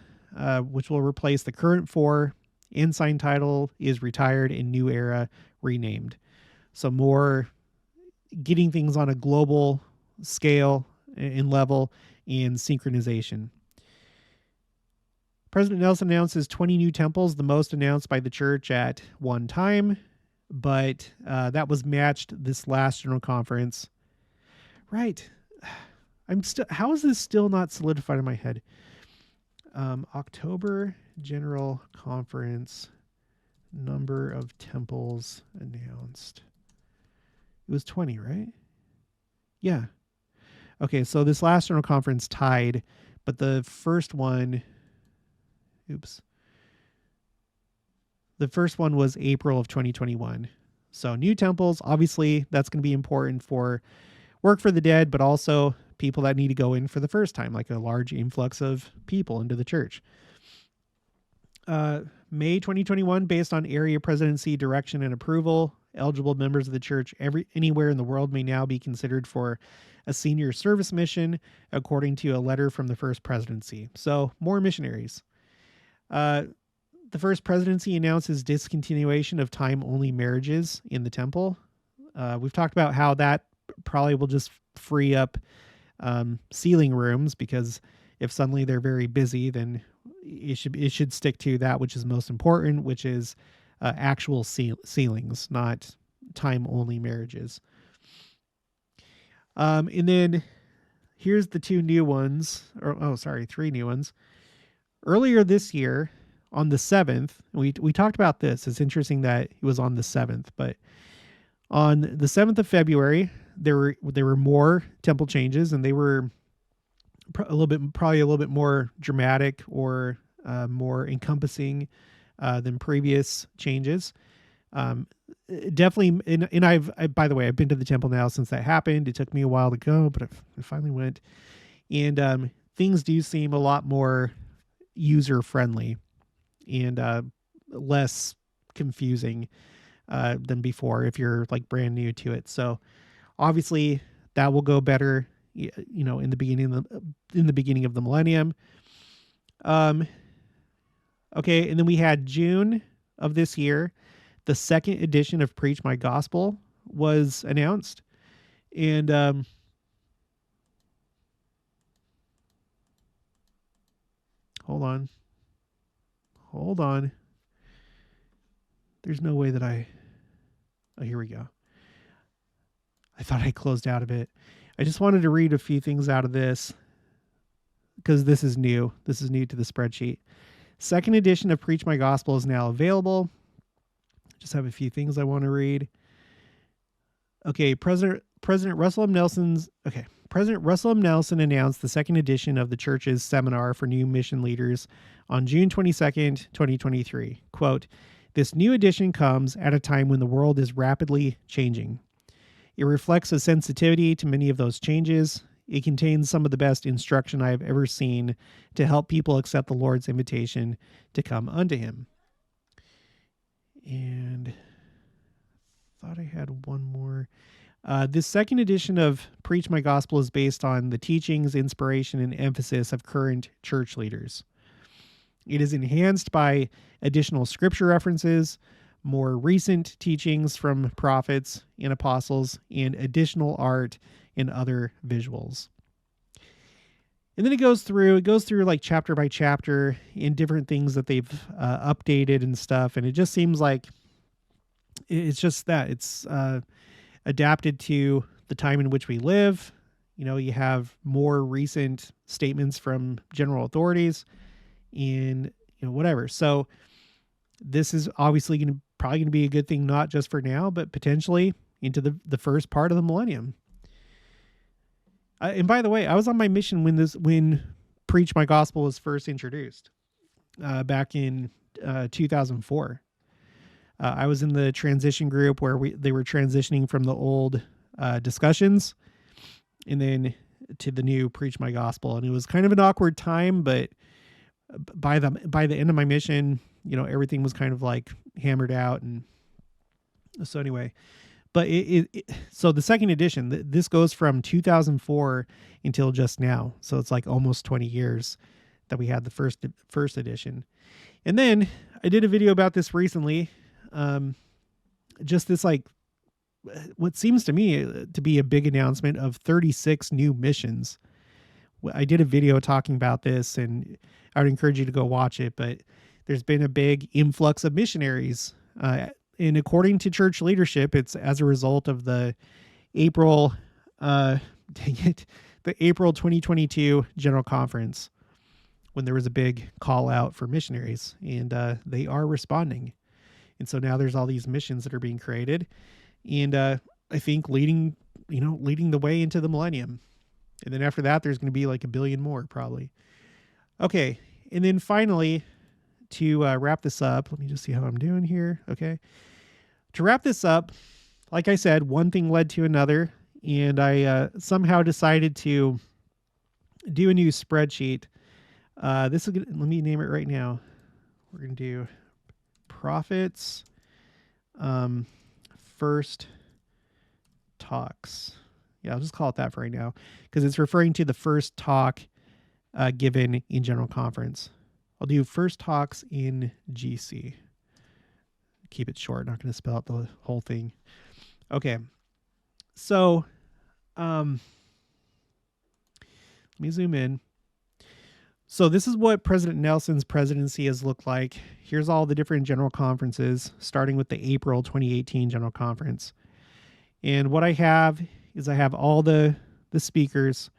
Speaker 1: which will replace the current 4. Ensign title is retired and New Era renamed. So more getting things on a global scale and level and synchronization. President Nelson announces 20 new temples, the most announced by the church at one time, but that was matched this last General Conference. Right. How is this still not solidified in my head? October General Conference, number of temples announced. It was 20, right? Yeah. Okay, so this last General Conference tied, but the first one, the first one was April of 2021. So new temples, obviously that's going to be important for work for the dead, but also people that need to go in for the first time, like a large influx of people into the church. May 2021, based on area presidency direction and approval, eligible members of the church anywhere in the world may now be considered for a senior service mission, according to a letter from the First Presidency. So more missionaries. The First Presidency announces discontinuation of time-only marriages in the temple. We've talked about how that probably will just free up sealing rooms, because if suddenly they're very busy, then it should stick to that which is most important, which is actual sealings, not time-only marriages. And then here's the 3 new ones. Earlier this year, on the 7th, we talked about this. It's interesting that it was on the 7th, but on the 7th of February, there were more temple changes, and they were probably a little bit more dramatic or more encompassing than previous changes. Um, Definitely, and by the way, I've been to the temple now since that happened. It took me a while to go, but I finally went, and things do seem a lot more user friendly and less confusing than before if you're like brand new to it. So obviously that will go better, in the beginning of the millennium. Um, okay, and then we had June of this year. The second edition of Preach My Gospel was announced, and hold on. There's no way that oh, here we go. I thought I closed out of it. I just wanted to read a few things out of this because this is new. This is new to the spreadsheet. Second edition of Preach My Gospel is now available. Just have a few things I want to read. Okay, President Russell M. Nelson announced the second edition of the church's seminar for new mission leaders on June 22nd, 2023. Quote, "This new edition comes at a time when the world is rapidly changing. It reflects a sensitivity to many of those changes. It contains some of the best instruction I have ever seen to help people accept the Lord's invitation to come unto him." And I thought I had one more. This second edition of Preach My Gospel is based on the teachings, inspiration, and emphasis of current church leaders. It is enhanced by additional scripture references, more recent teachings from prophets and apostles, and additional art and other visuals. And then it goes through like chapter by chapter in different things that they've updated and stuff. And it just seems like it's just that it's adapted to the time in which we live. You have more recent statements from general authorities and whatever. So this is obviously probably going to be a good thing, not just for now, but potentially into the first part of the millennium. And by the way, I was on my mission when Preach My Gospel was first introduced back in 2004. I was in the transition group where they were transitioning from the old discussions and then to the new Preach My Gospel, and it was kind of an awkward time. But by the end of my mission, everything was kind of like hammered out, and so anyway. But so the second edition, this goes from 2004 until just now. So it's like almost 20 years that we had the first edition. And then I did a video about this recently. Just this, like, what seems to me to be a big announcement of 36 new missions. I did a video talking about this, and I would encourage you to go watch it. But there's been a big influx of missionaries. And according to church leadership, it's as a result of the April 2022 General Conference, when there was a big call out for missionaries, and they are responding. And so now there's all these missions that are being created, and I think leading the way into the millennium. And then after that, there's going to be like a billion more probably. Okay, and then finally, to wrap this up, let me just see how I'm doing here. Okay. To wrap this up, like I said, one thing led to another, and I somehow decided to do a new spreadsheet. Let me name it right now. We're going to do Prophets First Talks. Yeah, I'll just call it that for right now, because it's referring to the first talk given in General Conference. I'll do first talks in GC. Keep it short. Not going to spell out the whole thing. Okay. So, let me zoom in. So this is what President Nelson's presidency has looked like. Here's all the different general conferences, starting with the April 2018 General Conference. And what I have is I have all the speakers.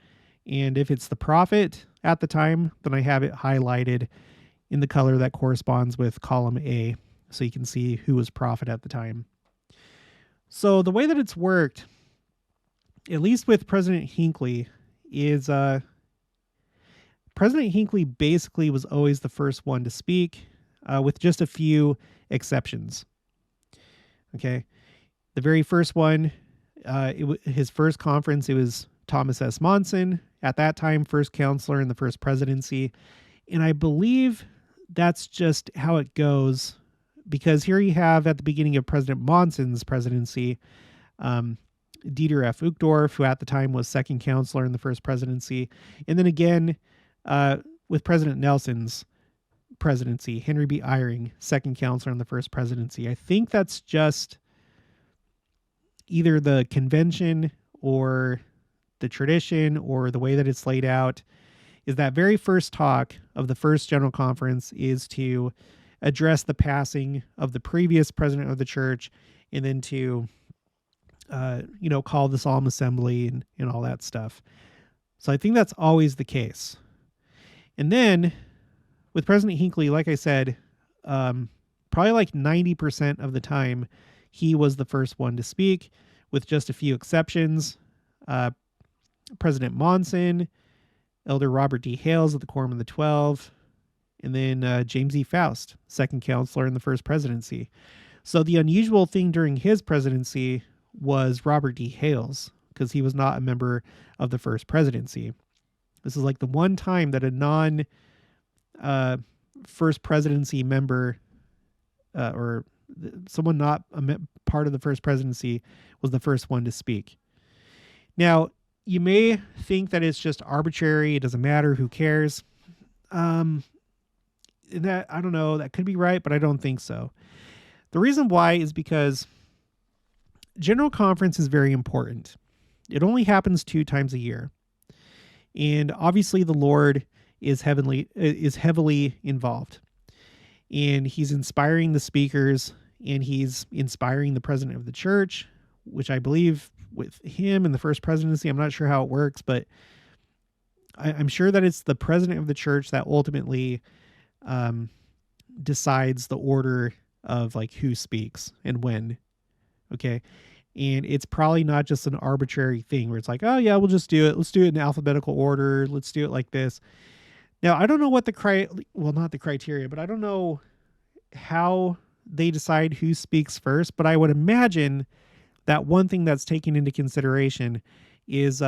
Speaker 1: And if it's the prophet at the time, then I have it highlighted in the color that corresponds with column A, so you can see who was prophet at the time. So the way that it's worked, at least with President Hinckley, is President Hinckley basically was always the first one to speak, with just a few exceptions. Okay. The very first one, his first conference, it was Thomas S. Monson, at that time, first counselor in the first presidency. And I believe that's just how it goes, because here you have at the beginning of President Monson's presidency, Dieter F. Uchtdorf, who at the time was second counselor in the first presidency. And then again, with President Nelson's presidency, Henry B. Eyring, second counselor in the first presidency. I think that's just either the convention or the tradition or the way that it's laid out, is that very first talk of the first general conference is to address the passing of the previous president of the church, and then to call the solemn assembly and all that stuff. So I think that's always the case. And then with President Hinckley, like I said, probably like 90% of the time, he was the first one to speak, with just a few exceptions. President Monson, Elder Robert D. Hales of the Quorum of the 12, and then James E. Faust, second counselor in the first presidency. So the unusual thing during his presidency was Robert D. Hales, because he was not a member of the first presidency. This is like the one time that a non first presidency member or someone not part of the first presidency was the first one to speak. Now, you may think that it's just arbitrary. It doesn't matter. Who cares? That, I don't know. That could be right, but I don't think so. The reason why is because General Conference is very important. It only happens 2 times a year. And obviously the Lord is heavily involved. And he's inspiring the speakers, and he's inspiring the president of the church, which I believe with him in the first presidency, I'm not sure how it works, but I'm sure that it's the president of the church that ultimately decides the order of like who speaks and when. Okay. And it's probably not just an arbitrary thing where it's like, oh yeah, we'll just do it. Let's do it in alphabetical order. Let's do it like this. Now, I don't know what not the criteria, but I don't know how they decide who speaks first, but I would imagine that one thing that's taken into consideration is,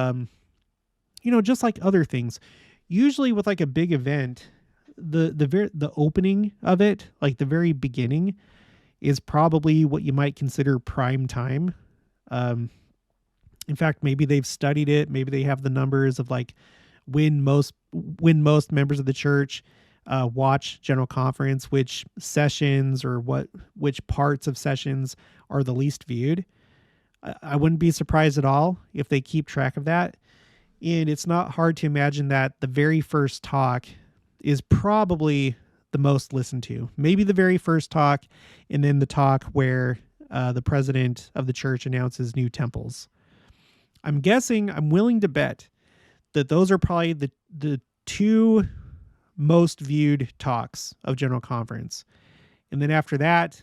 Speaker 1: just like other things, usually with like a big event, the opening of it, like the very beginning, is probably what you might consider prime time. In fact, maybe they've studied it. Maybe they have the numbers of like when most members of the church watch General Conference, which sessions or which parts of sessions are the least viewed. I wouldn't be surprised at all if they keep track of that. And it's not hard to imagine that the very first talk is probably the most listened to. Maybe the very first talk, and then the talk where the president of the church announces new temples. I'm willing to bet that those are probably the 2 most viewed talks of General Conference. And then after that,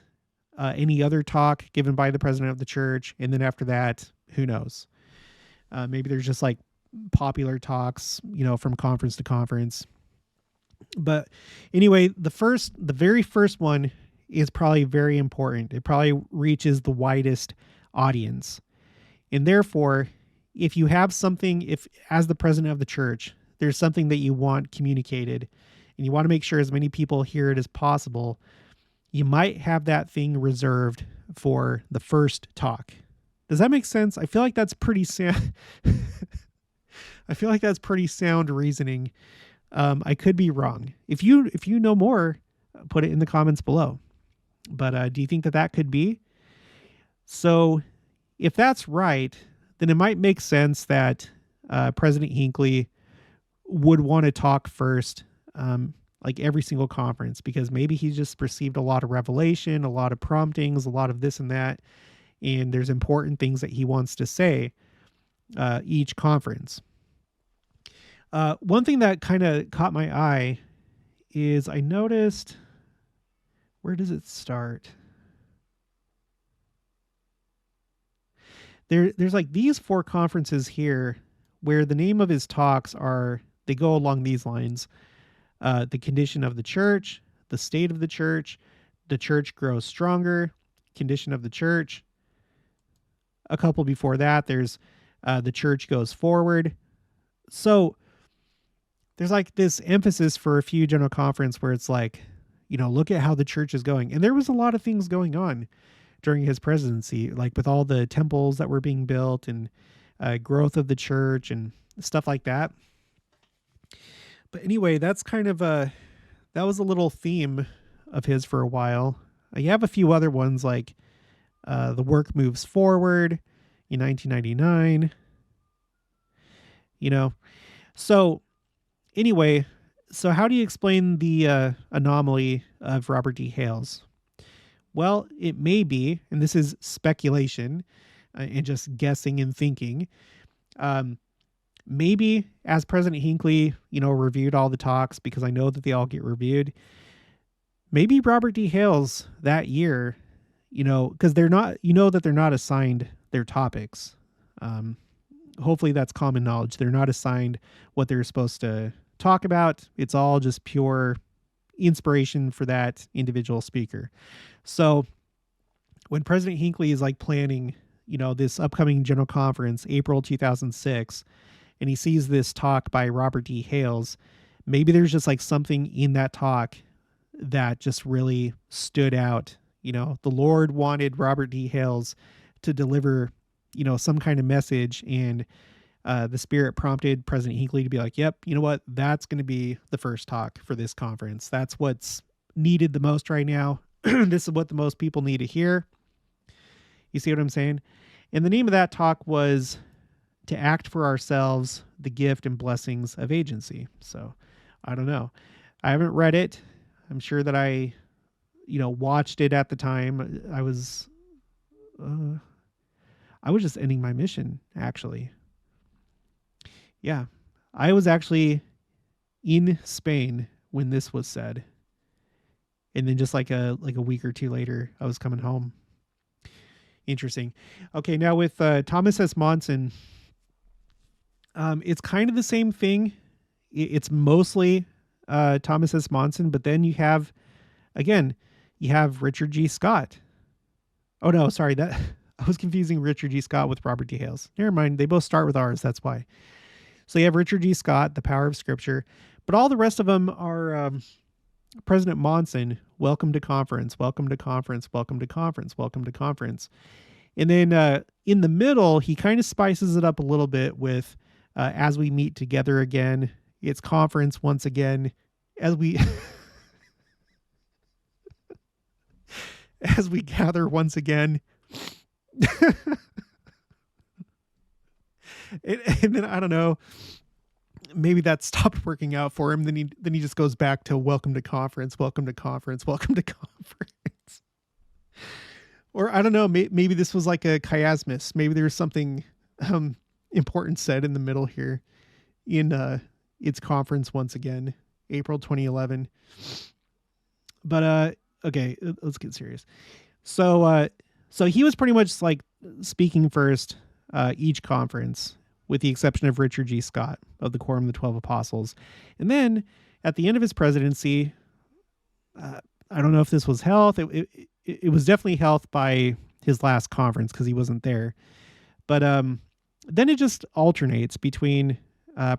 Speaker 1: any other talk given by the president of the church. And then after that, who knows? Maybe there's just like popular talks, from conference to conference. But anyway, the very first one is probably very important. It probably reaches the widest audience. And therefore, if you have something, as the president of the church, there's something that you want communicated and you want to make sure as many people hear it as possible, you might have that thing reserved for the first talk. Does that make sense? I feel like that's pretty sound. I feel like that's pretty sound reasoning. I could be wrong. If you know more, put it in the comments below. But do you think that could be? So if that's right, then it might make sense that President Hinckley would want to talk first, like every single conference, because maybe he's just received a lot of revelation, a lot of promptings, a lot of this and that, and there's important things that he wants to say each conference. One thing that kind of caught my eye is I noticed, where does it start? There's like these 4 conferences here where the name of his talks are they go along these lines. The condition of the church, the state of the church grows stronger, condition of the church. A couple before that, there's the church goes forward. So there's like this emphasis for a few General Conference where it's like, look at how the church is going. And there was a lot of things going on during his presidency, like with all the temples that were being built and growth of the church and stuff like that. But anyway, that's kind of that was a little theme of his for a while. You have a few other ones like the work moves forward in 1999. So anyway, so how do you explain the anomaly of Robert D. Hales? Well, it may be, and this is speculation and just guessing and thinking, maybe as President Hinckley, reviewed all the talks, because I know that they all get reviewed, maybe Robert D. Hales that year, because they're not, that they're not assigned their topics. Hopefully that's common knowledge. They're not assigned what they're supposed to talk about. It's all just pure inspiration for that individual speaker. So when President Hinckley is like planning, this upcoming General Conference, April 2006, and he sees this talk by Robert D. Hales, maybe there's just like something in that talk that just really stood out. The Lord wanted Robert D. Hales to deliver, some kind of message, and the Spirit prompted President Hinckley to be like, yep, you know what? That's going to be the first talk for this conference. That's what's needed the most right now. This is what the most people need to hear. You see what I'm saying? And the name of that talk was To Act for Ourselves, the Gift and Blessings of Agency. So I don't know. I haven't read it. I'm sure that I, watched it at the time. I was just ending my mission, actually. Yeah, I was actually in Spain when this was said. And then just like a week or two later, I was coming home. Interesting. Okay, now with Thomas S. Monson, it's kind of the same thing. It's mostly Thomas S. Monson, but then you have Richard G. Scott. Oh no, sorry, that I was confusing Richard G. Scott with Robert D. Hales. Never mind, they both start with R's, that's why. So you have Richard G. Scott, The Power of Scripture, but all the rest of them are President Monson, welcome to conference, welcome to conference, welcome to conference, welcome to conference. And then in the middle, he kind of spices it up a little bit with as we meet together again, it's conference once again, as we as we gather once again. And then I don't know, maybe that stopped working out for him. Then he just goes back to welcome to conference, welcome to conference, welcome to conference. Or I don't know, maybe this was like a chiasmus. Maybe there's something important said in the middle here in its conference once again, April 2011. But okay, let's get serious. So he was pretty much like speaking first each conference, with the exception of Richard G. Scott of the Quorum of the 12 Apostles. And then at the end of his presidency, I don't know if this was health. It was definitely health by his last conference because he wasn't there. But then it just alternates between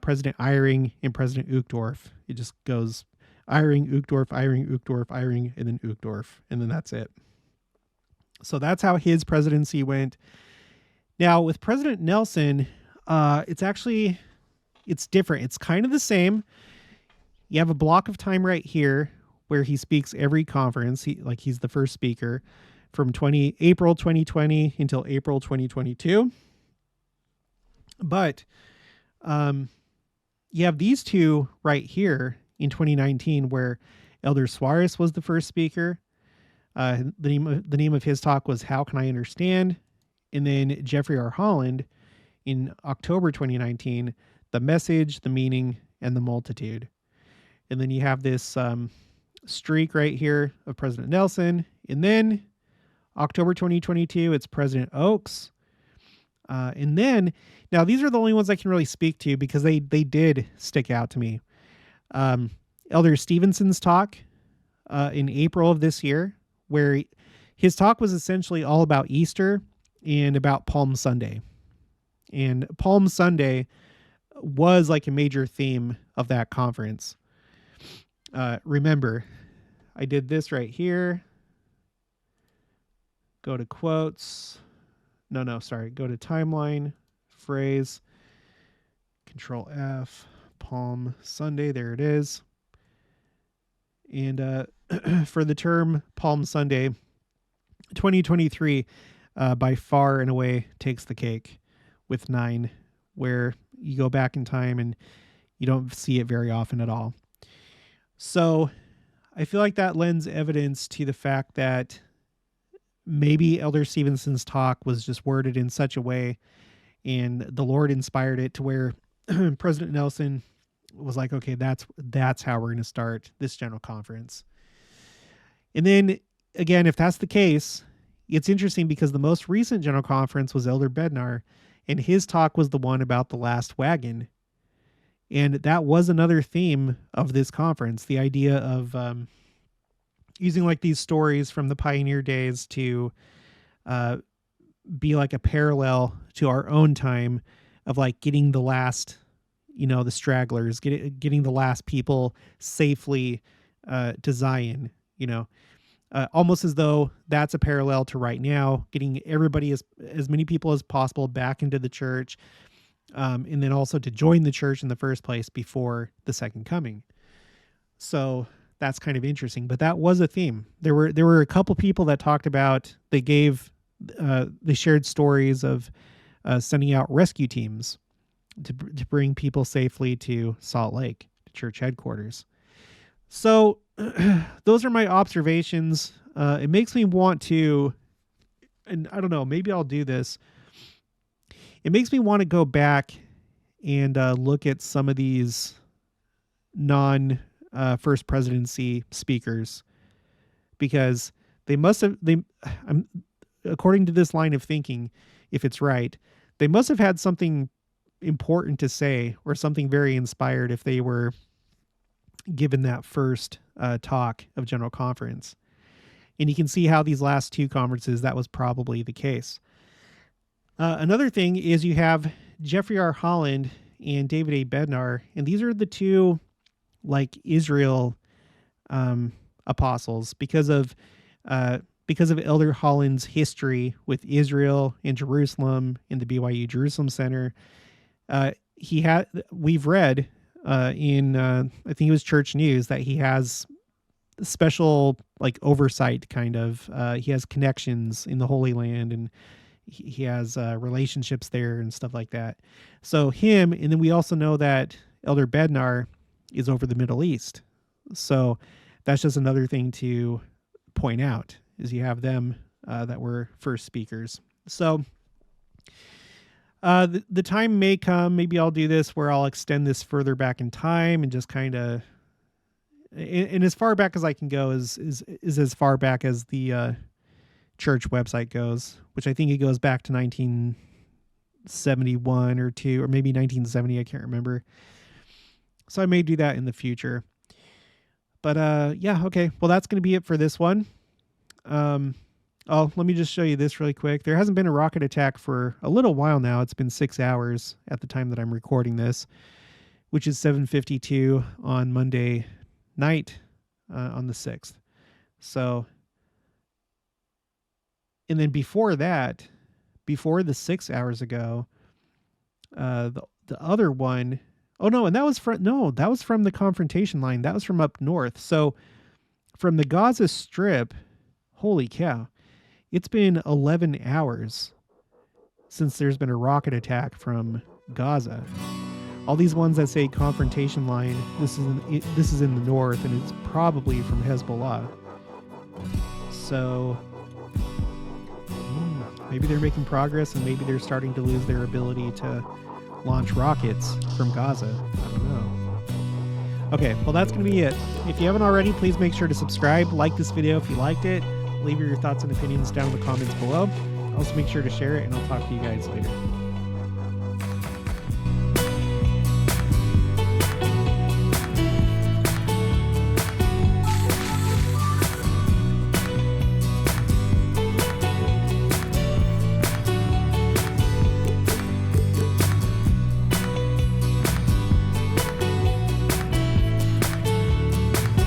Speaker 1: President Eyring and President Uchtdorf. It just goes Eyring, Uchtdorf, Eyring, Uchtdorf, Eyring, and then Uchtdorf. And then that's it. So that's how his presidency went. Now with President Nelson, it's different. It's kind of the same. You have a block of time right here where he speaks every conference. He's the first speaker from April 2020 until April 2022. But you have these two right here in 2019 where Elder Suarez was the first speaker. The name of his talk was How Can I Understand? And then Jeffrey R. Holland in October 2019, The Message, the Meaning, and the Multitude. And then you have this streak right here of President Nelson. And then October 2022, it's President Oaks. And then, now these are the only ones I can really speak to because they did stick out to me. Elder Stevenson's talk in April of this year, where his talk was essentially all about Easter and about Palm Sunday. And Palm Sunday was like a major theme of that conference. Remember, I did this right here. Go to quotes. No, sorry. Go to timeline, phrase, Control F, Palm Sunday. There it is. And for the term Palm Sunday, 2023 by far and away takes the cake with 9, where you go back in time and you don't see it very often at all. So I feel like that lends evidence to the fact that maybe Elder Stevenson's talk was just worded in such a way, and the Lord inspired it to where President Nelson was like, okay, that's how we're going to start this general conference. And then again, if that's the case, it's interesting because the most recent general conference was Elder Bednar, and his talk was the one about the last wagon. And that was another theme of this conference, the idea of using like these stories from the pioneer days to be like a parallel to our own time of like getting the last, the stragglers, getting the last people safely to Zion, almost as though that's a parallel to right now, getting everybody, as many people as possible back into the church, and then also to join the church in the first place before the second coming. So that's kind of interesting, but that was a theme. There were a couple people that talked about, they shared stories of sending out rescue teams to bring people safely to Salt Lake, to church headquarters. So those are my observations. It makes me want to, and I don't know, maybe I'll do this. It makes me want to go back and look at some of these non-First Presidency speakers, because they must have, according to this line of thinking, if it's right, they must have had something important to say or something very inspired if they were given that first talk of General Conference. And you can see how these last two conferences, that was probably the case. Another thing is you have Jeffrey R. Holland and David A. Bednar, and these are the two like Israel apostles because of Elder Holland's history with Israel and Jerusalem in the BYU Jerusalem Center. We've read in I think it was Church News that he has special like oversight kind of. He has connections in the Holy Land, and he has relationships there and stuff like that. So him, and then we also know that Elder Bednar is over the Middle East. So that's just another thing to point out, is you have them that were first speakers. So the time may come, maybe I'll do this where I'll extend this further back in time and just kind of, and as far back as I can go is as far back as the church website goes, which I think it goes back to 1971 or 2, or maybe 1970. I can't remember. So I may do that in the future. But yeah, okay. Well, that's going to be it for this one. Let me just show you this really quick. There hasn't been a rocket attack for a little while now. It's been 6 hours at the time that I'm recording this, which is 7:52 on Monday night on the 6th. So, and then before that, before the 6 hours ago, the other one, and that was from the confrontation line. That was from up north. So from the Gaza Strip, holy cow, it's been 11 hours since there's been a rocket attack from Gaza. All these ones that say confrontation line, this is in the north, and it's probably from Hezbollah. So maybe they're making progress, and maybe they're starting to lose their ability to launch rockets from Gaza. I don't know. Okay, well, that's going to be it. If you haven't already, please make sure to subscribe, like this video if you liked it, leave your thoughts and opinions down in the comments below. Also, make sure to share it, and I'll talk to you guys later.